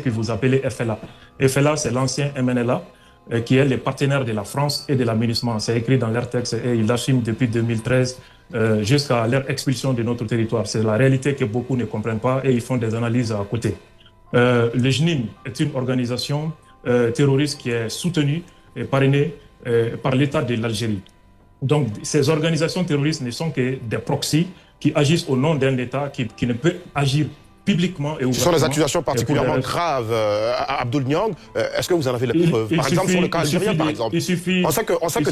que vous appelez FLA. FLA, c'est l'ancien MNLA, qui est les partenaires de la France et de la MINUSMA. C'est écrit dans leur texte et ils l'assument depuis 2013 jusqu'à leur expulsion de notre territoire. C'est la réalité que beaucoup ne comprennent pas et ils font des analyses à côté. Le JNIM est une organisation terroriste qui est soutenue et parrainée par l'État de l'Algérie. Donc, ces organisations terroristes ne sont que des proxys qui agissent au nom d'un État qui ne peut agir publiquement et ouvertement. Ce sont des accusations particulièrement graves, Abdoul Niang. Est-ce que vous en avez les preuves? Par exemple, sur le cas algérien, par exemple. On sait que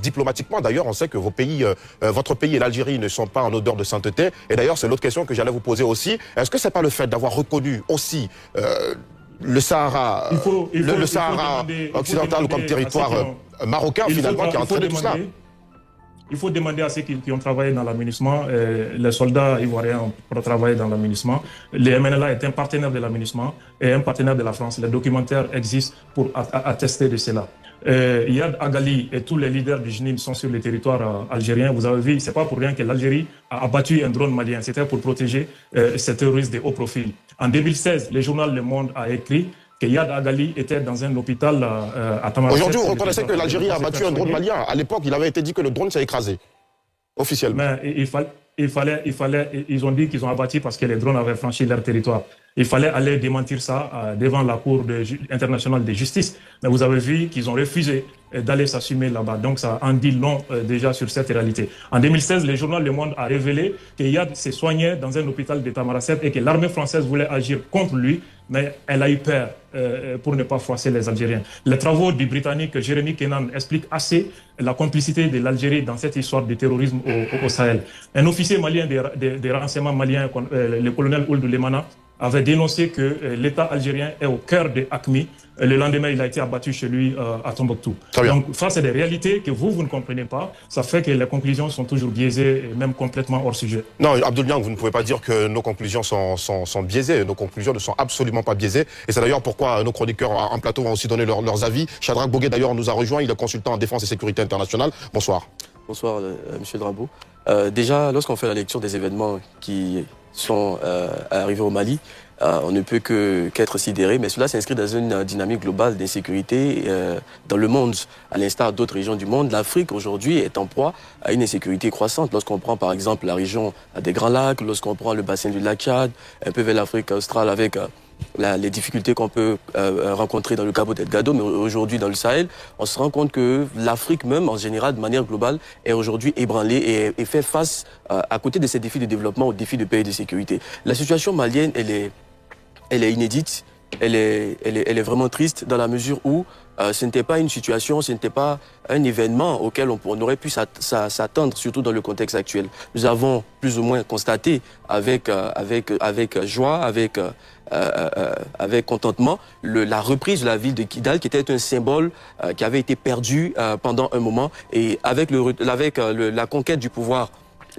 diplomatiquement, d'ailleurs, on sait que vos pays, votre pays et l'Algérie ne sont pas en odeur de sainteté. Et d'ailleurs, c'est l'autre question que j'allais vous poser aussi. Est-ce que c'est pas le fait d'avoir reconnu aussi le Sahara, le Sahara occidental comme territoire marocain, finalement, qui a entraîné tout cela? Il faut demander à ceux qui ont travaillé dans la MINUSMA, les soldats ivoiriens ont travaillé dans la MINUSMA. Le MNLA est un partenaire de la MINUSMA et un partenaire de la France. Les documentaires existent pour attester de cela. Yad Agali et tous les leaders du JNIM sont sur le territoire algérien. Vous avez vu, c'est pas pour rien que l'Algérie a abattu un drone malien. C'était pour protéger ces terroristes de haut profil. En 2016, le journal Le Monde a écrit que Yad Agali était dans un hôpital à Tamaracet. Aujourd'hui, vous reconnaissez que l'Algérie a abattu un drone malien. À l'époque, il avait été dit que le drone s'est écrasé, officiellement. Mais ils ont dit qu'ils ont abattu parce que les drones avaient franchi leur territoire. Il fallait aller démentir ça devant la Cour internationale de justice. Mais vous avez vu qu'ils ont refusé d'aller s'assumer là-bas. Donc ça en dit long déjà sur cette réalité. En 2016, le journal Le Monde a révélé que Yad se soignait dans un hôpital de Tamaracet et que l'armée française voulait agir contre lui, mais elle a eu peur pour ne pas froisser les Algériens. Les travaux du Britannique Jeremy Kennan expliquent assez la complicité de l'Algérie dans cette histoire de terrorisme au Sahel. Un officier malien des renseignements maliens, le colonel Ould Lemana, avait dénoncé que l'État algérien est au cœur de AQMI. Le lendemain, il a été abattu chez lui à Tombouctou. Donc, face à des réalités que vous ne comprenez pas, ça fait que les conclusions sont toujours biaisées et même complètement hors sujet. Non, Abdoul Niang, vous ne pouvez pas dire que nos conclusions sont biaisées. Nos conclusions ne sont absolument pas biaisées. Et c'est d'ailleurs pourquoi nos chroniqueurs en plateau vont aussi donner leurs avis. Shadrack Bogué, d'ailleurs, nous a rejoint. Il est consultant en défense et sécurité internationale. Bonsoir. Bonsoir, Monsieur Drabo. Déjà, lorsqu'on fait la lecture des événements qui sont arrivés au Mali, on ne peut qu'être sidéré, mais cela s'inscrit dans une dynamique globale d'insécurité dans le monde. À l'instar d'autres régions du monde, l'Afrique aujourd'hui est en proie à une insécurité croissante. Lorsqu'on prend par exemple la région des Grands Lacs, lorsqu'on prend le bassin du lac Tchad, un peu vers l'Afrique australe avec les difficultés qu'on peut rencontrer dans le Cabo Delgado, mais aujourd'hui dans le Sahel, on se rend compte que l'Afrique même, en général, de manière globale, est aujourd'hui ébranlée et fait face, à côté de ces défis de développement, aux défis de paix et de sécurité. La situation malienne, elle est inédite, elle est vraiment triste dans la mesure où ce n'était pas une situation, ce n'était pas un événement auquel on aurait pu s'attendre, surtout dans le contexte actuel. Nous avons plus ou moins constaté avec joie, avec contentement, la reprise de la ville de Kidal, qui était un symbole qui avait été perdu pendant un moment. Et avec la conquête du pouvoir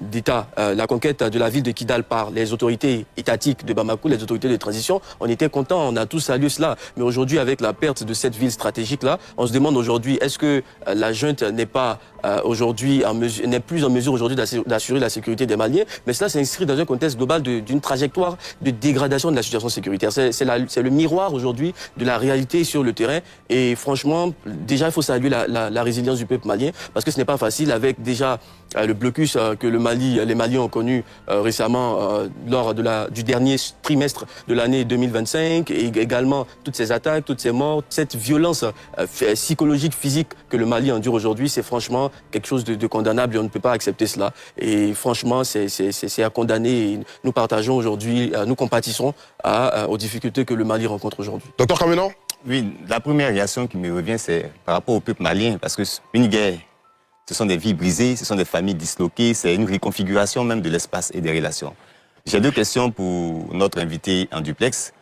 d'État, la conquête de la ville de Kidal par les autorités étatiques de Bamako, les autorités de transition, on était contents, on a tous salué cela. Mais aujourd'hui, avec la perte de cette ville stratégique-là, on se demande aujourd'hui, est-ce que la junte n'est pas n'est plus en mesure aujourd'hui d'assurer la sécurité des Maliens? Mais cela s'inscrit dans un contexte global d'une trajectoire de dégradation de la situation sécuritaire. C'est le miroir aujourd'hui de la réalité sur le terrain. Et franchement, déjà, il faut saluer la résilience du peuple malien, parce que ce n'est pas facile avec déjà le blocus que les Maliens ont connu récemment lors du dernier trimestre de l'année 2025, et également toutes ces attaques, toutes ces morts, cette violence psychologique, physique que le Mali endure aujourd'hui, c'est franchement quelque chose de condamnable et on ne peut pas accepter cela. Et franchement, c'est à condamner. Et nous partageons aujourd'hui, nous compatissons aux difficultés que le Mali rencontre aujourd'hui. Docteur Kamenan? Oui, la première réaction qui me revient, c'est par rapport au peuple malien, parce que une guerre, ce sont des vies brisées, ce sont des familles disloquées, c'est une reconfiguration même de l'espace et des relations. J'ai deux questions pour notre invité en duplex.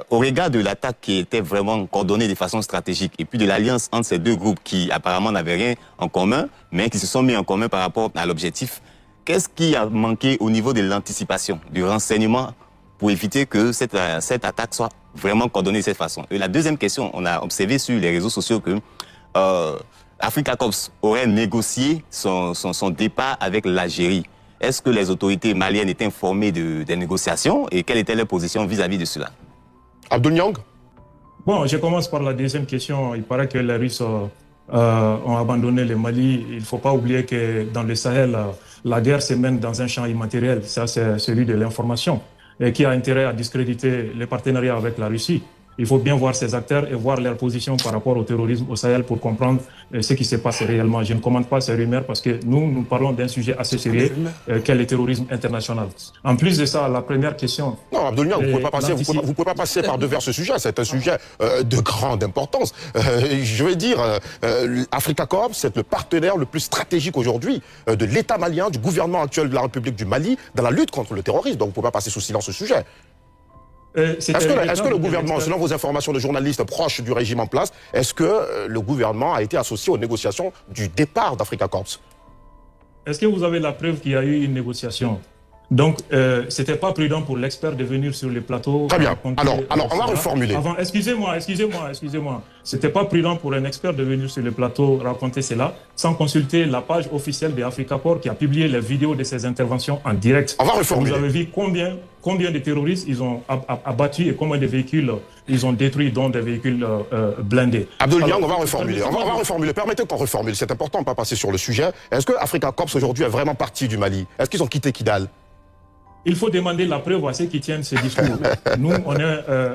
Au regard de l'attaque qui était vraiment coordonnée de façon stratégique et puis de l'alliance entre ces deux groupes qui apparemment n'avaient rien en commun, mais qui se sont mis en commun par rapport à l'objectif, qu'est-ce qui a manqué au niveau de l'anticipation, du renseignement pour éviter que cette attaque soit vraiment coordonnée de cette façon? Et la deuxième question, on a observé sur les réseaux sociaux que Africa Corps aurait négocié son départ avec l'Algérie. Est-ce que les autorités maliennes étaient informées des négociations et quelle était leur position vis-à-vis de cela? Abdoul-Niang? Bon, je commence par la deuxième question. Il paraît que les Russes ont abandonné le Mali. Il ne faut pas oublier que dans le Sahel, la guerre se mène dans un champ immatériel. Ça, c'est celui de l'information. Et qui a intérêt à discréditer les partenariats avec la Russie. Il faut bien voir ces acteurs et voir leur position par rapport au terrorisme au Sahel pour comprendre ce qui se passe réellement. Je ne commente pas ces rumeurs parce que nous parlons d'un sujet assez sérieux qu'est le terrorisme international. En plus de ça, la première question... Non, Abdoul-Niang, vous ne pouvez pas passer par devers ce sujet. C'est un sujet de grande importance. Je veux dire, Africa Corps, c'est le partenaire le plus stratégique aujourd'hui de l'État malien, du gouvernement actuel de la République du Mali, dans la lutte contre le terrorisme. Donc vous ne pouvez pas passer sous silence ce sujet. Est-ce que le gouvernement, selon vos informations de journalistes proches du régime en place, est-ce que le gouvernement a été associé aux négociations du départ d'Africa Corps? Est-ce que vous avez la preuve qu'il y a eu une négociation? Donc, c'était pas prudent pour l'expert de venir sur le plateau. Très bien. Alors, on va reformuler. Excusez-moi. C'était pas prudent pour un expert de venir sur le plateau raconter cela sans consulter la page officielle de Africa Corps qui a publié les vidéos de ses interventions en direct. On va reformuler. Vous avez vu combien de terroristes ils ont abattu et combien de véhicules ils ont détruits, dont des véhicules blindés. Abdoul-Niang, on va reformuler. On va reformuler. Permettez qu'on reformule. C'est important de ne pas passer sur le sujet. Est-ce que Africa Corps aujourd'hui est vraiment parti du Mali? Est-ce qu'ils ont quitté Kidal? Il faut demander la preuve à ceux qui tiennent ce discours. Nous,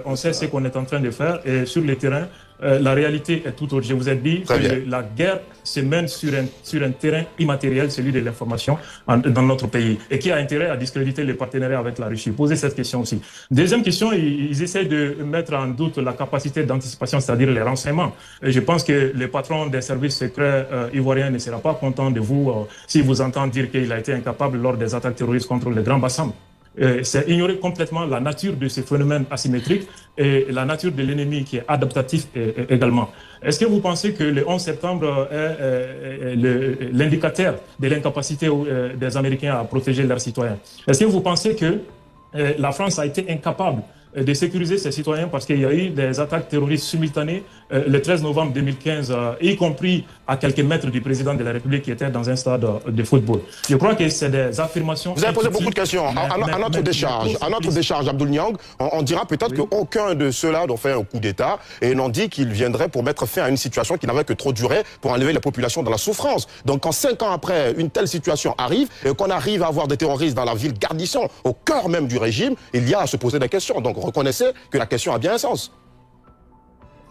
on sait ce qu'on est en train de faire et sur le terrain, la réalité est tout autre. Je vous ai dit que la guerre se mène sur un terrain immatériel, celui de l'information dans notre pays et qui a intérêt à discréditer les partenariats avec la Russie. Posez cette question aussi. Deuxième question, ils essaient de mettre en doute la capacité d'anticipation, c'est-à-dire les renseignements. Et je pense que le patron des services secrets ivoiriens ne sera pas content de vous si vous entendez dire qu'il a été incapable lors des attaques terroristes contre le Grand Bassam. C'est ignorer complètement la nature de ces phénomènes asymétriques et la nature de l'ennemi qui est adaptatif également. Est-ce que vous pensez que le 11 septembre est l'indicateur de l'incapacité des Américains à protéger leurs citoyens? Est-ce que vous pensez que la France a été incapable de sécuriser ses citoyens parce qu'il y a eu des attaques terroristes simultanées le 13 novembre 2015, y compris à quelques mètres du président de la République qui était dans un stade de football. Je crois que c'est des affirmations... Vous avez posé beaucoup de questions. À notre décharge, Abdoul-Niang, on dira peut-être qu'aucun de ceux-là n'ont fait un coup d'État et n'ont dit qu'ils viendraient pour mettre fin à une situation qui n'avait que trop duré pour enlever la population dans la souffrance. Donc quand 5 ans après, une telle situation arrive et qu'on arrive à avoir des terroristes dans la ville Garnisson, au cœur même du régime, il y a à se poser des questions. Donc reconnaissez que la question a bien un sens.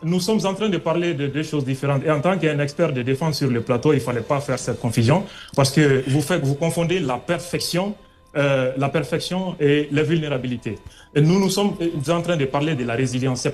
Nous sommes en train de parler de deux choses différentes. Et en tant qu'un expert de défense sur le plateau, il ne fallait pas faire cette confusion parce que vous confondez la perfection et la vulnérabilité. Et nous sommes en train de parler de la résilience.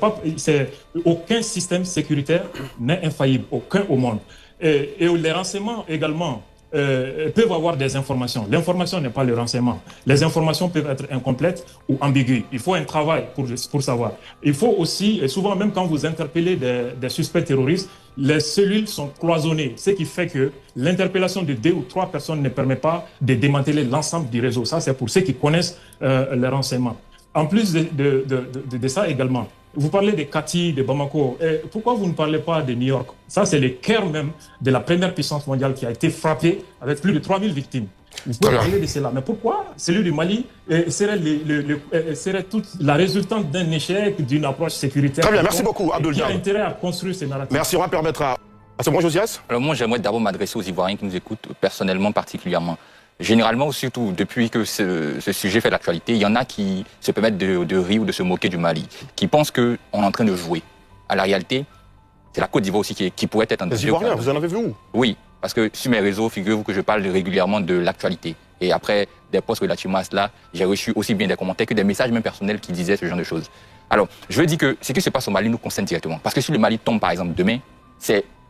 Aucun système sécuritaire n'est infaillible, aucun au monde. Et les renseignements également peuvent avoir des informations. L'information n'est pas le renseignement. Les informations peuvent être incomplètes ou ambiguës. Il faut un travail pour savoir. Il faut aussi, et souvent même quand vous interpellez des suspects terroristes, les cellules sont cloisonnées, ce qui fait que l'interpellation de 2 ou 3 personnes ne permet pas de démanteler l'ensemble du réseau. Ça, c'est pour ceux qui connaissent les renseignements. En plus de ça également, vous parlez de Kati, de Bamako. Pourquoi vous ne parlez pas de New York? Ça, c'est le cœur même de la première puissance mondiale qui a été frappée avec plus de 3000 victimes. Vous pouvez parler de cela. Mais pourquoi celui du Mali serait toute la résultante d'un échec, d'une approche sécuritaire? Très bien, merci beaucoup, Abdoul-Niang. Qui a intérêt à construire ces narratifs? Merci, on va permettre à... C'est bon, Josias? Alors moi, j'aimerais d'abord m'adresser aux Ivoiriens qui nous écoutent, personnellement particulièrement. Généralement, surtout depuis que ce sujet fait l'actualité, il y en a qui se permettent de rire ou de se moquer du Mali, qui pensent qu'on est en train de jouer. À la réalité, c'est la Côte d'Ivoire aussi qui pourrait être en train de jouer. Les Ivoiriens, vous en avez vu où? Oui, parce que sur mes réseaux, figurez-vous que je parle régulièrement de l'actualité. Et après des posts relativement à cela, j'ai reçu aussi bien des commentaires que des messages même personnels qui disaient ce genre de choses. Alors, je veux dire que ce qui se passe au Mali nous concerne directement. Parce que si le Mali tombe, par exemple, demain,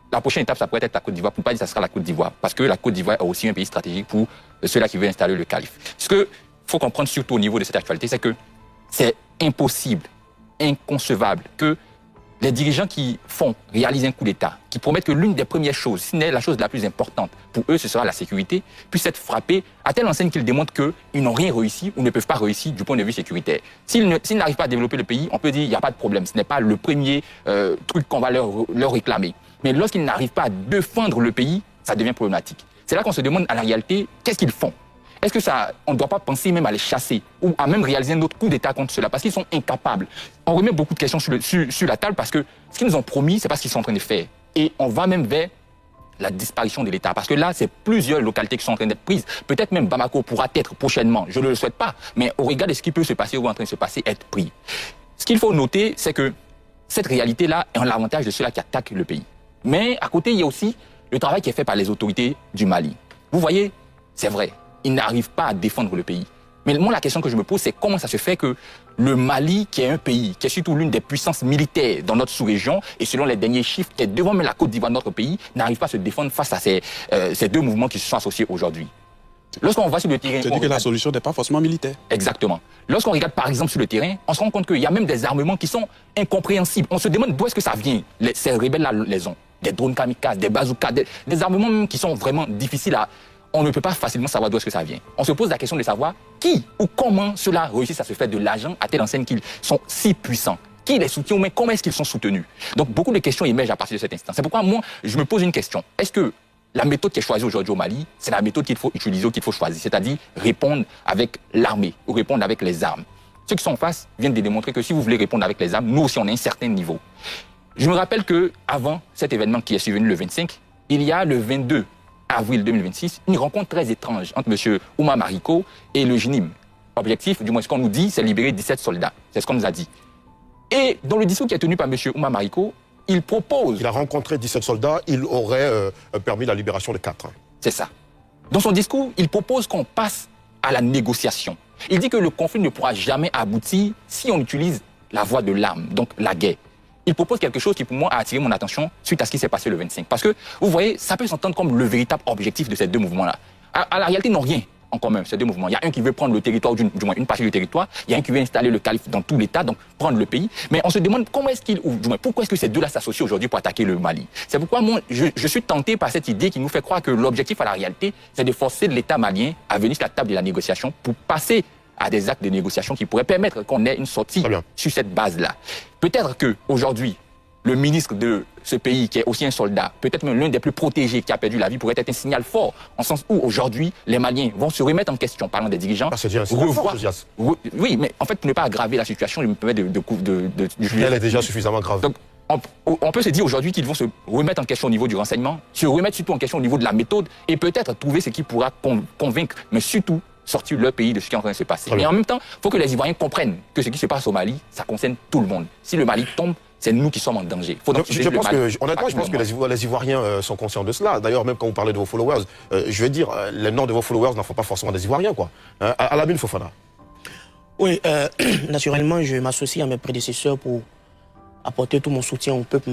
la prochaine étape, ça pourrait être la Côte d'Ivoire, pour ne pas dire que ça sera la Côte d'Ivoire. Parce que la Côte d'Ivoire est aussi un pays stratégique pour ceux-là qui veulent installer le calife. Ce qu'il faut comprendre surtout au niveau de cette actualité, c'est que c'est impossible, inconcevable que les dirigeants qui réalisent un coup d'État, qui promettent que l'une des premières choses, si ce n'est la chose la plus importante pour eux, ce sera la sécurité, puissent être frappés à telle enseigne qu'ils démontrent qu'ils n'ont rien réussi ou ne peuvent pas réussir du point de vue sécuritaire. S'ils n'arrivent pas à développer le pays, on peut dire qu'il n'y a pas de problème. Ce n'est pas le premier truc qu'on va leur réclamer. Mais lorsqu'ils n'arrivent pas à défendre le pays, ça devient problématique. C'est là qu'on se demande à la réalité, qu'est-ce qu'ils font? Est-ce que ça, on ne doit pas penser même à les chasser ou à même réaliser un autre coup d'État contre cela parce qu'ils sont incapables? On remet beaucoup de questions sur la table parce que ce qu'ils nous ont promis, c'est pas ce qu'ils sont en train de faire. Et on va même vers la disparition de l'État. Parce que là, c'est plusieurs localités qui sont en train d'être prises. Peut-être même Bamako pourra être prochainement, je ne le souhaite pas, mais au regard de ce qui peut se passer ou en train de se passer, être pris. Ce qu'il faut noter, c'est que cette réalité-là est en l'avantage de ceux-là qui attaquent le pays. Mais à côté, il y a aussi le travail qui est fait par les autorités du Mali. Vous voyez, c'est vrai, ils n'arrivent pas à défendre le pays. Mais moi, la question que je me pose, c'est comment ça se fait que le Mali, qui est un pays, qui est surtout l'une des puissances militaires dans notre sous-région, et selon les derniers chiffres, qui est devant même la Côte d'Ivoire, notre pays, n'arrive pas à se défendre face à ces deux mouvements qui se sont associés aujourd'hui. Lorsqu'on va sur le terrain... C'est-à-dire que la solution n'est pas forcément militaire. Exactement. Lorsqu'on regarde par exemple sur le terrain, on se rend compte qu'il y a même des armements qui sont incompréhensibles. On se demande d'où est-ce que ça vient, ces rebelles-là les ont. Des drones kamikazes, des bazookas, des armements même qui sont vraiment difficiles à... On ne peut pas facilement savoir d'où est-ce que ça vient. On se pose la question de savoir qui ou comment cela réussit à se faire de l'argent à telle enseigne qu'ils sont si puissants. Qui les soutient, mais comment est-ce qu'ils sont soutenus? Donc beaucoup de questions émergent à partir de cet instant. C'est pourquoi moi, je me pose une question. Est-ce que la méthode qui est choisie aujourd'hui au Mali, c'est la méthode qu'il faut utiliser ou qu'il faut choisir, c'est-à-dire répondre avec l'armée ou répondre avec les armes? Ceux qui sont en face viennent de démontrer que si vous voulez répondre avec les armes, nous aussi on a un certain niveau. Je me rappelle qu'avant cet événement qui est survenu le 25, il y a le 22 avril 2026, une rencontre très étrange entre M. Oumar Mariko et le JNIM. Objectif, du moins ce qu'on nous dit, c'est libérer 17 soldats. C'est ce qu'on nous a dit. Et dans le discours qui est tenu par M. Oumar Mariko, il propose... Il a rencontré 17 soldats, il aurait permis la libération de 4. C'est ça. Dans son discours, il propose qu'on passe à la négociation. Il dit que le conflit ne pourra jamais aboutir si on utilise la voie de l'arme, donc la guerre. Il propose quelque chose qui, pour moi, a attiré mon attention suite à ce qui s'est passé le 25. Parce que, vous voyez, ça peut s'entendre comme le véritable objectif de ces deux mouvements-là. À la réalité, ils n'ont rien en commun, ces deux mouvements. Il y a un qui veut prendre le territoire, du moins une partie du territoire. Il y a un qui veut installer le calife dans tout l'État, donc prendre le pays. Mais on se demande comment est-ce qu'ils, ou du moins, pourquoi est-ce que ces deux-là s'associent aujourd'hui pour attaquer le Mali? C'est pourquoi moi, je suis tenté par cette idée qui nous fait croire que l'objectif à la réalité, c'est de forcer l'État malien à venir sur la table de la négociation pour passer à des actes de négociation qui pourraient permettre qu'on ait une sortie sur cette base-là. Peut-être qu'aujourd'hui, le ministre de ce pays, qui est aussi un soldat, peut-être même l'un des plus protégés qui a perdu la vie, pourrait être un signal fort, en sens où aujourd'hui, les Maliens vont se remettre en question, parlant des dirigeants. C'est déjà un signal fort, oui, mais en fait, pour ne pas aggraver la situation, je me permets Elle est déjà suffisamment grave. Donc, on peut se dire aujourd'hui qu'ils vont se remettre en question au niveau du renseignement, se remettre surtout en question au niveau de la méthode, et peut-être trouver ce qui pourra convaincre, mais surtout sortir leur pays de ce qui est en train de se passer. Et en même temps, il faut que les Ivoiriens comprennent que ce qui se passe au Mali, ça concerne tout le monde. Si le Mali tombe, c'est nous qui sommes en danger. Honnêtement, je pense que les Ivoiriens sont conscients de cela. D'ailleurs, même quand vous parlez de vos followers, je vais dire, les noms de vos followers n'en font pas forcément des Ivoiriens, quoi. Alamine Fofana. Oui, naturellement, je m'associe à mes prédécesseurs pour apporter tout mon soutien au peuple